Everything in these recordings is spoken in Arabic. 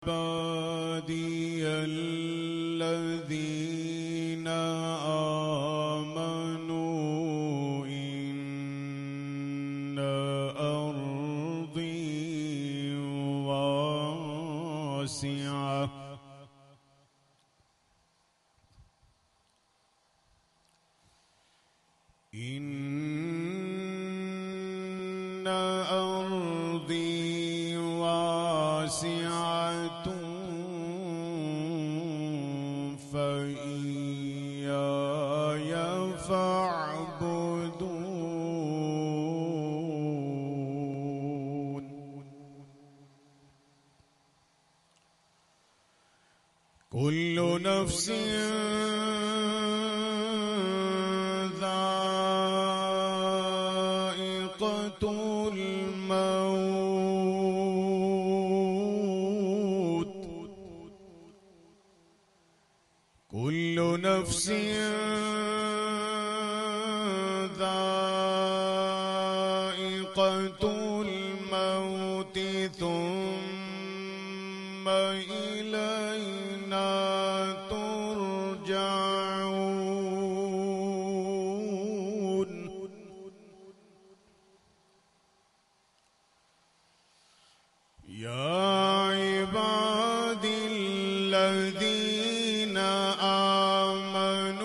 عبادي الذين آمنوا إن أرضي واسعة إن أرضي واسعة فإياي فاعبدون. كل نفس ذائقة الموت. كل نفس ذائقة الموت ثم إلينا ترجعون. يا عبادي الذين آمنوا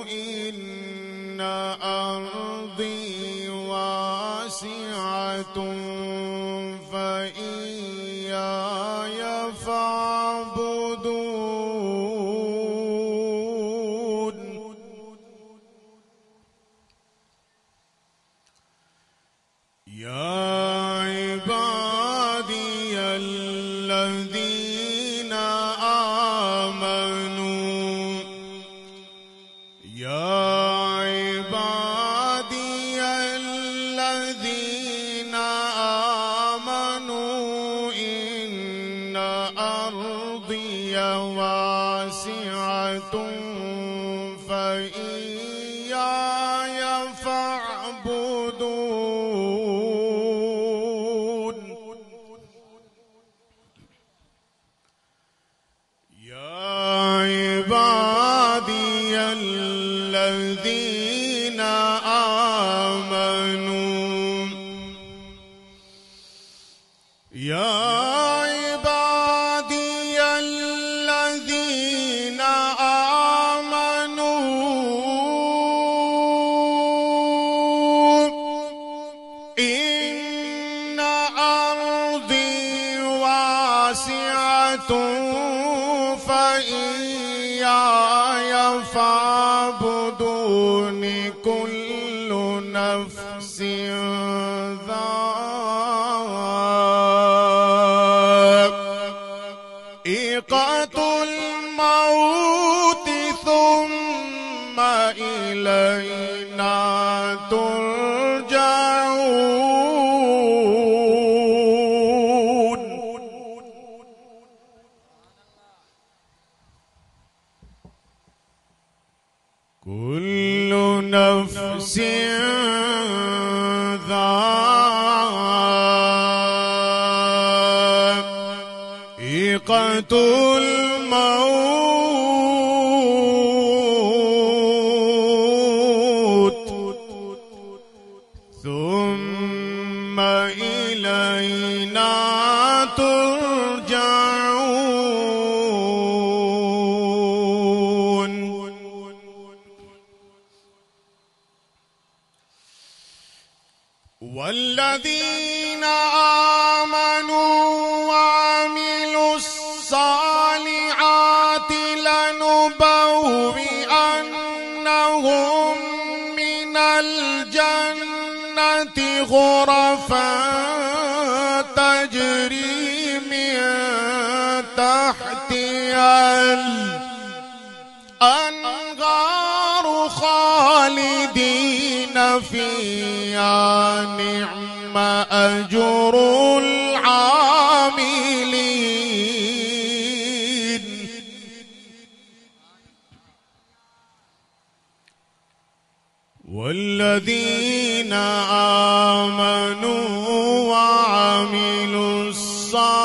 إن أرضي واسعة فإياي فاعبدون. يا عبادي الذين آمنوا يا عبادي الذين آمنوا إن أرضي واسعة فإياي فاعبدون. يا عبادي الذين آمنوا يا عبادي الذين آمنوا إن أرضي واسعة فإياي فاعبدون. كل نفس ذائقة الموت ثم إلينا ترجعون. كل نفس ذائقة الموت ثم إلينا ترجعون. والذين آمنوا وعملوا الصالحات لنبوئنهم من الجنة غرفا تجري من تحتها الأنهار خالدين فيها نعم أجر العاملين. والذين آمنوا وعملوا الصالحات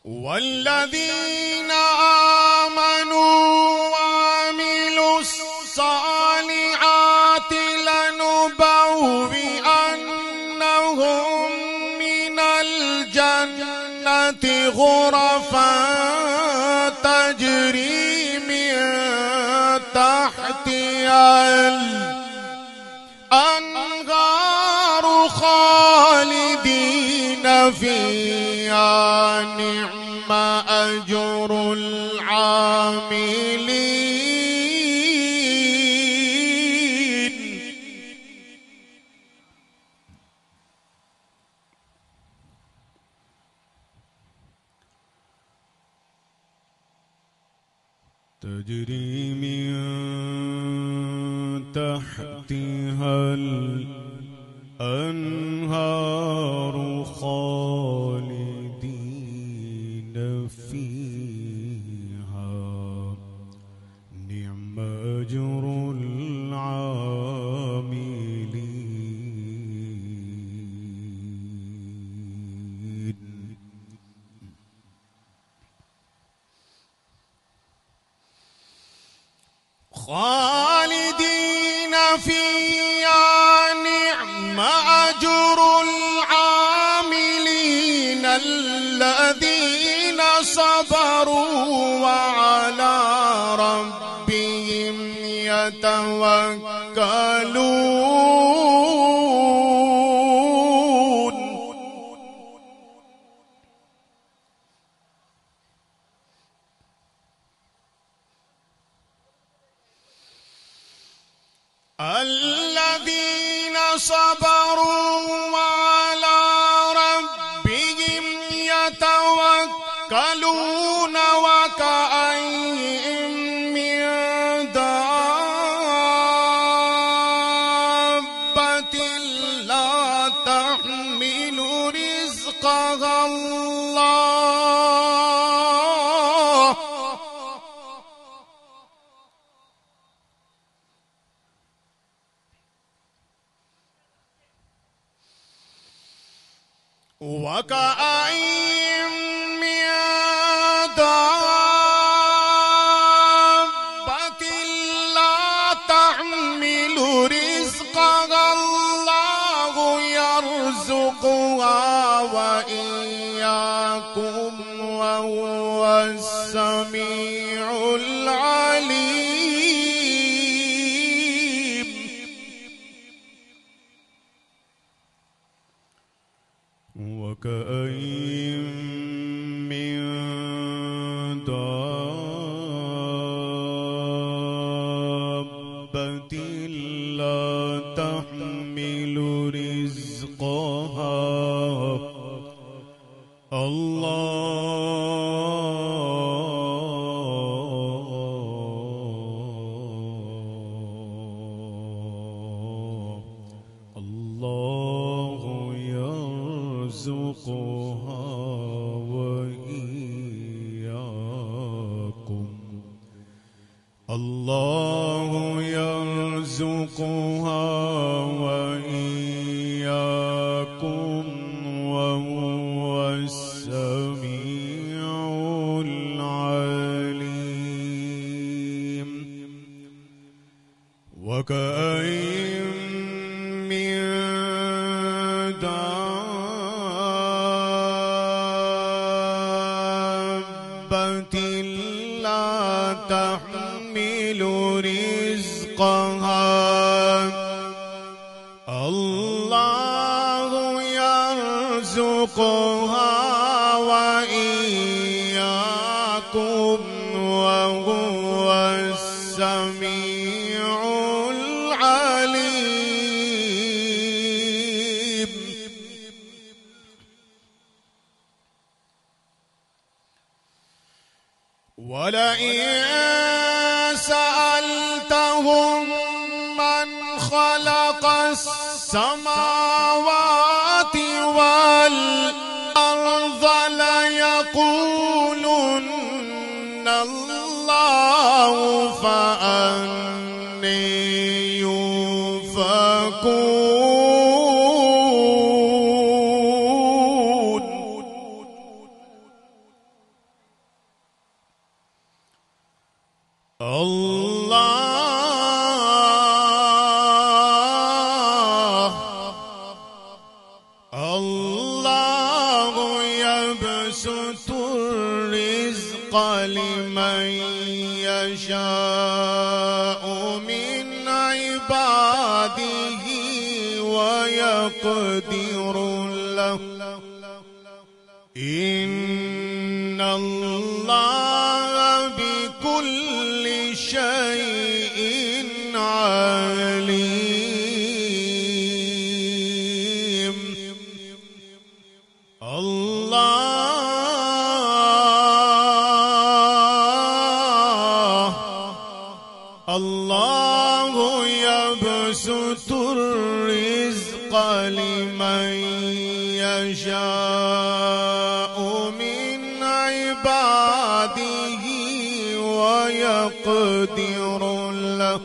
والذين آمنوا وعملوا الصالحات لنبوئنهم من الجنة غرفا تجري من تحتها الأنهار خالدين فيها نعم أجر العاملين. تجري من تحتها الأنهار خالدين فيها نعم أجر العاملين. خالدين فيها نعم أجر العاملين الذين صبروا وعلى ربهم يتوكلون. الذين صبروا وعلى ربهم يتوكلون وكأين من دابة لا تحمل رزقها الله وكأين من دابة لا تحمل رزقها الله يرزقها وإياكم وهو السميع العليم. وكأين من دابة لا تحمل رزقها الله يرزقها وإياكم الله يرزقها وإياكم وهو السميع العليم. وكأين من دابة لا تحمل رزقها الله يرزقها وإياكم وهو السميع العليم. ولئن سألتهم من خلق السماوات والأرض ليقولن الله فأني يؤفكون. الله يبسط الرزق لمن يشاء من عباده ويقدر له إن الله بكل شيء عليم. الله يبسط الرزق لمن يشاء من عباده ويقدر له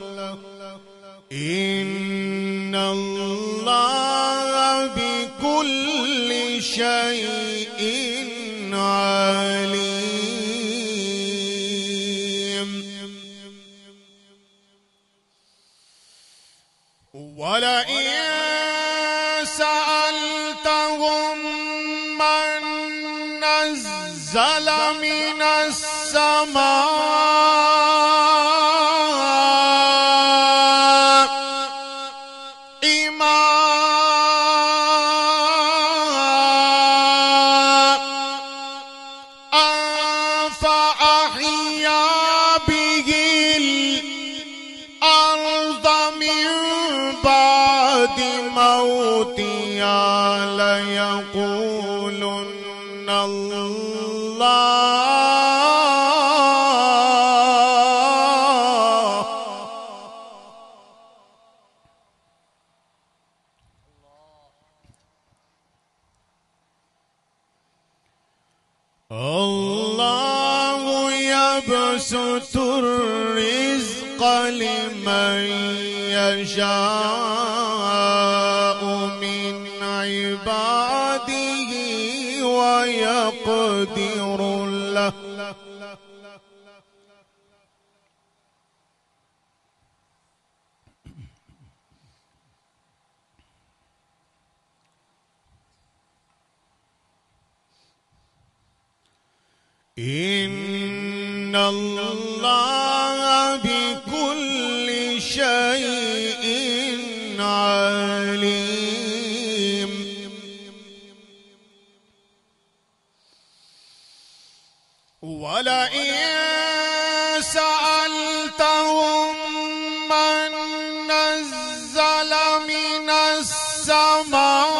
إن الله بكل شيء عليم. ولئن سألتهم من نزل من السماء ماء فأحيا به الأرض من بعد موتها ليقولن الله. الله يبسط الرزق لمن يشاء من عباده ويقدر له إن الله بكل شيء عليم. ولئن سألتهم من نزل من السماء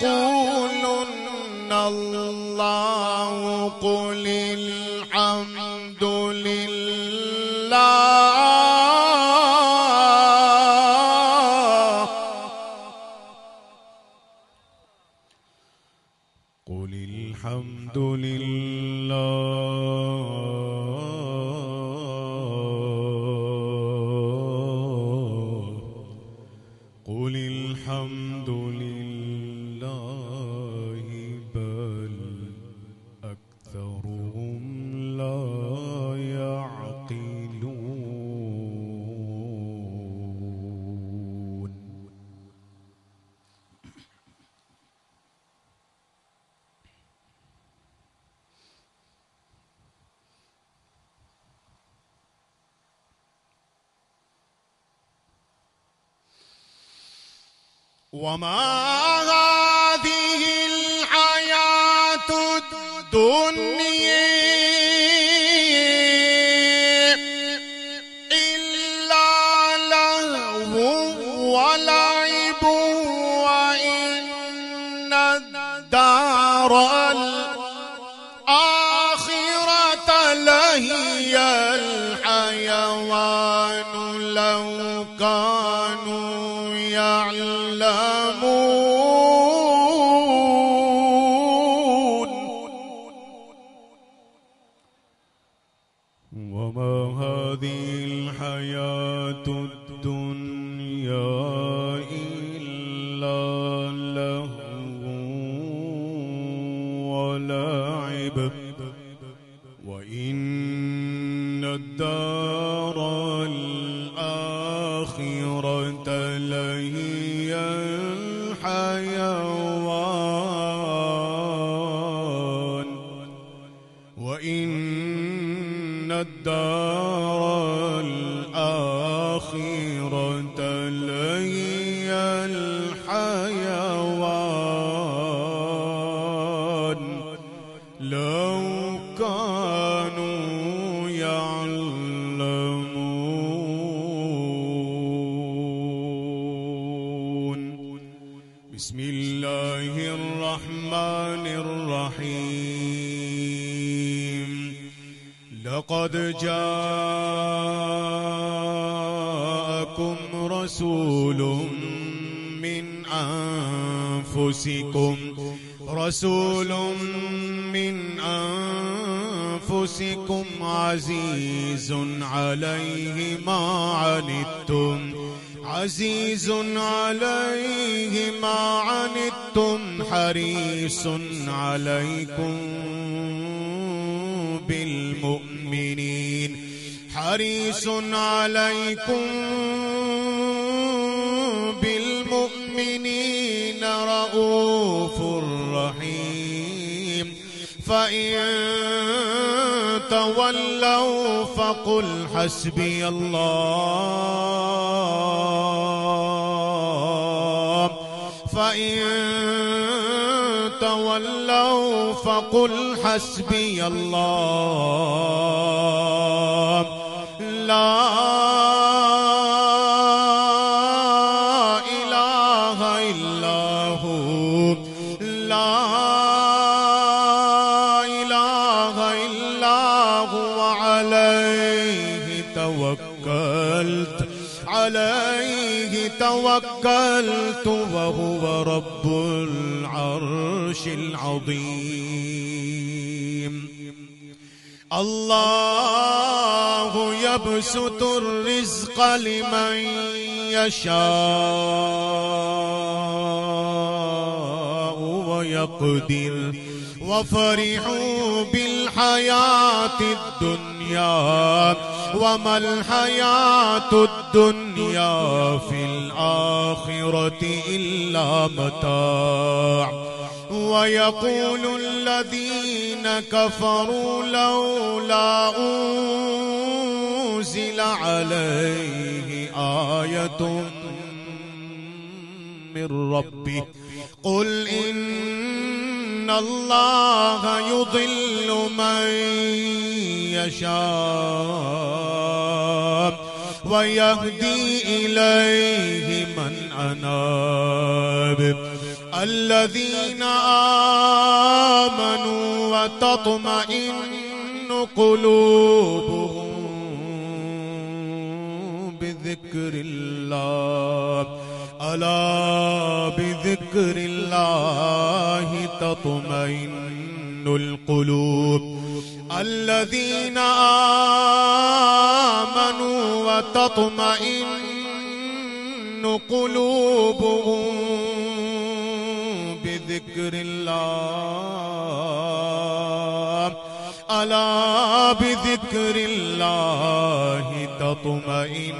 يقولن الله قل الحمد لله قل الحمد لله قل الحمد لله بل أكثرهم لا يعقلون. وما هذه الحياة الدنيا إلا لهو ولعب وإن الدار الآخرة لهي الحيوان لو كانوا يعلمون. هذه الحياة الدنيا إلا لهو ولعب وإن الدار الآخرة لهي الحيوان وإن الدار الآخرة لهي الحيوان لو كانوا يعلمون. بسم الله الرحمن الرحيم. لقد جاءكم رسول من أنفسكم عزيز عليه ما عنتم حريص عليكم بالمؤمنين رؤوف رحيم. فإن تولوا فقل حسبي الله لا إله إلا هو عليه توكلت وهو رب العرش العظيم. الله يبسط الرزق لمن يشاء ويقدر وفرحوا بالحياة الدنيا وما الحياة الدنيا في الآخرة إلا متاع. ويقول الذين كفروا لولا أنزل عليه آية من ربه قل إن الله يضل من يشاء ويهدي إليه من أناب. الذين آمنوا وتطمئن قلوبهم بذكر الله ألا بذكر الله تطمئن القلوب. الذين آمنوا وتطمئن قلوبهم بذكر الله ألا بذكر الله تطمئن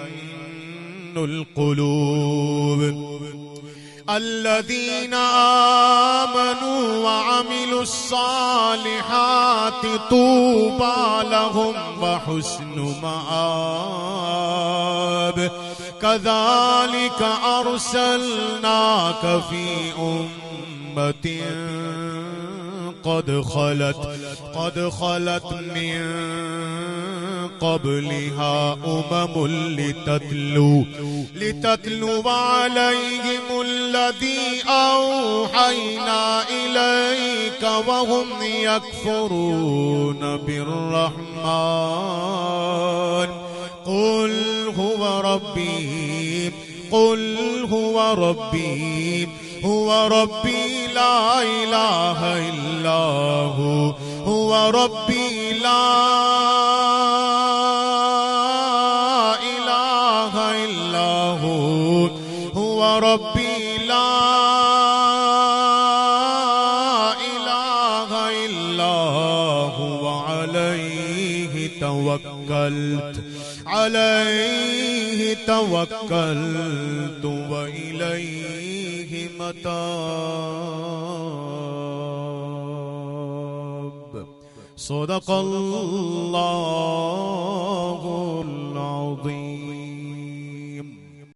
القلوب. الذين آمنوا وعملوا الصالحات طوبى لهم وحسن مآب. كذلك أرسلناك في أمة قد خلت من قبلها لتتلو عليهم الذي أوحينا إليك وهم يكفرون بالرحمن. قل هو ربي لا إله إلا هو ربي لا ربي لا إله إلا هو عليه توكلت وإليه متاب. صدق الله